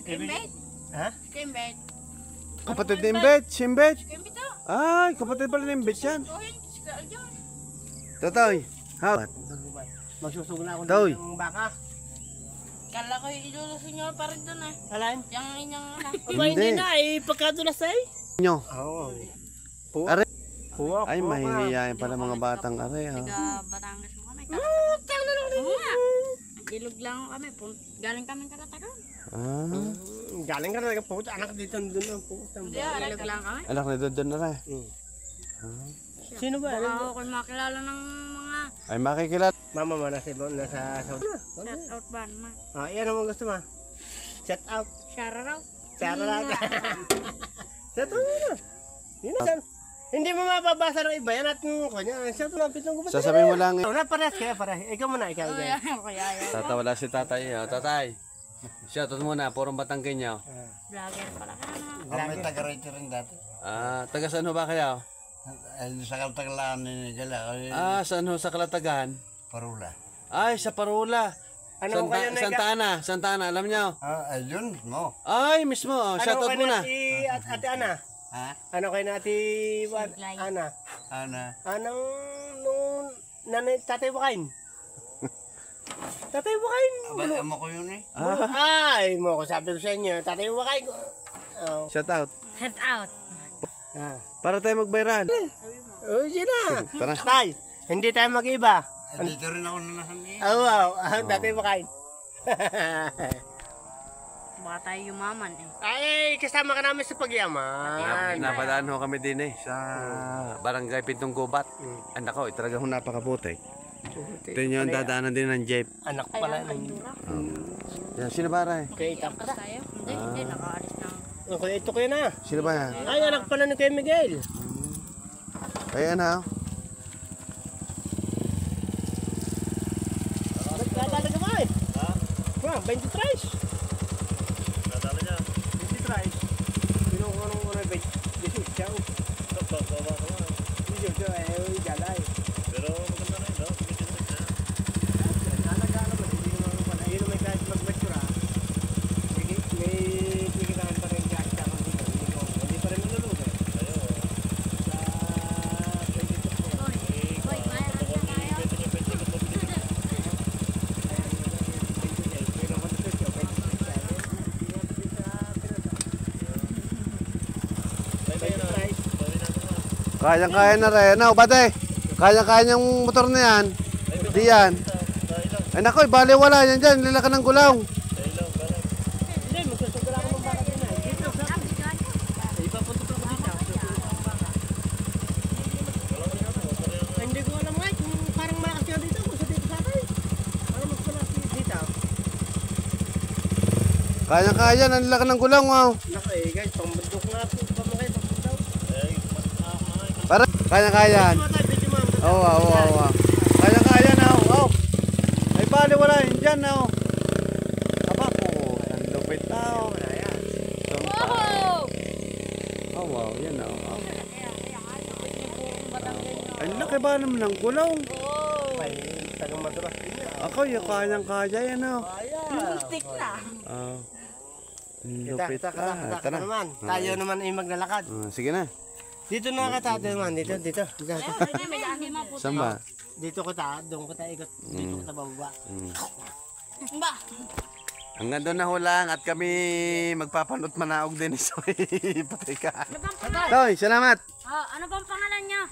Kimbet. Ha? Kimbet. Kapatid ni Imbet, si Imbet. Kimbet to. Ay, kapatid pala ni Imbet yan. Tuhin, sikal dyan. Tatoy, ha? Magsusug na ako Toy. ng baka. Kala ko ilulusin nyo pa rin doon Alam? Yung inyong ano. Aba, hindi na eh. Pagkadulas ay. Nyo. Oo. Are. Puwak. Ay, mahihiyain pala mga batang are, ha? Taga Batangas mo kami. Ilog lang kami. Galing kami Kalatagan. Ah, Galing ka na puto. Anak dito doon ang puto. Ilog lang kami. anak na doon na rin. Sino ba? Baka ako kung makilala ng mga Ay, makikilala. Mama mo nasa Saudi. shout out ba naman. Ah, yan ang gusto mo. Shout out. Shara raw. Shout out. Shout out na. Yun na. Hindi mo mababasa ng iba yan at yung kanya. Shout out. Pitong gubat. Sasabihin mo lang. Na pares kaya pares. Ikaw muna ikaw. Kaya kaya Tatawala si tatay. Tatay. Shoutout muna, purong Batanggenyo. vlogger pala ka na. May taga-rito rin dati. Taga saan ho ba kayo? Sa Kaltaglaan ni Gala. Saan ho sa Kalatagan? Parula. Ay, sa Parula. Ano kayo na Santa Ana, Santa Ana, alam niyo? Ayun mo. Ay, mismo. Shoutout kayo muna. na Ate Ana? Ha? Ano kayo na Ate Ana? Ana. Anong nung nanay tatay Wakain? Tatay Wakain? Abay, amo ko yun eh. Ay, mo ko sabi ko sa inyo, tatay Wakain. Oh. Shoutout. Head out. Para tayo magbayran. Oh, sina. Tara. Tay, hindi tayo mag-iba. Dito rin ako nanahan eh. Oh, wow. Tatay Wakain. Baka tayo yumaman eh. Ay, kasama ka namin sa pagyaman. Napadaan ho kami din sa Barangay Pintong Gubat. Anak ko, talaga ho napakabuti. Ito yung dadaanan din ng jeep. Anak pala ng Yan, sino ba rin? kay Itap. Tapos tayo? Hindi, nakaalis na. Okay, ito kayo na. Sino ba yan? Ay, anak pala ni Kuya Miguel. Ayan ha. Nagkatala ka ba eh? Ha? 20 tries. Natala niya? 20 tries. Sino kung anong unay 20 siya? Baba ka ba? Hindi siya, galay. Pero maganda na yun, no? Nalagaan naman, hindi naman pala. Yun may kahit mag-matura. May pigilan pa rin kahit siya kung hindi pa rin malulugay. Ayo. Sa 22. Hoy, mayroon na tayo. Kayang-kaya na rin. Ano, bate? Kayang-kaya yung motor na yan. Di yan. Ay nako, bali wala yan dyan. Lila ka ng gulaw. Hindi, magsusugura ako ng baka din na. Dito sa... Ipapunta ko dito. Hindi ko alam nga kung parang malakas nga dito. Kung sa dito sa akin. Parang magsulas dito. Kayang-kaya, nanlila ka ng gulaw. Oh. Naku eh guys, pambundok nga po. Pamagay, pagpuntaw. Para, kayang-kaya yan. Oo. Kayang-kaya na. Oh. Ay bali wala yan dyan. Oh. Aba po, ang lupit na. Oh. Wow! Oh, wow, yan oh. Ay laki ba naman ng gulaw? Ay, tagang maduras. Ako, yung kayang-kaya yan oh. Stick na. Oh. Kita, Lupit kita, ka. kita Tara. naman. Tayo naman ay maglalakad. Sige na. Dito na ka tayo naman. Dito. May dami mo po. Saan ba? Dito ko ta, doon ko ta ikot. Dito ko ta bababa. Ba? Hanggang doon na ho lang at kami magpapanot manaog din. Sorry, patay ka. Ano bang pangalan? Toy, salamat. Ano bang pangalan niya?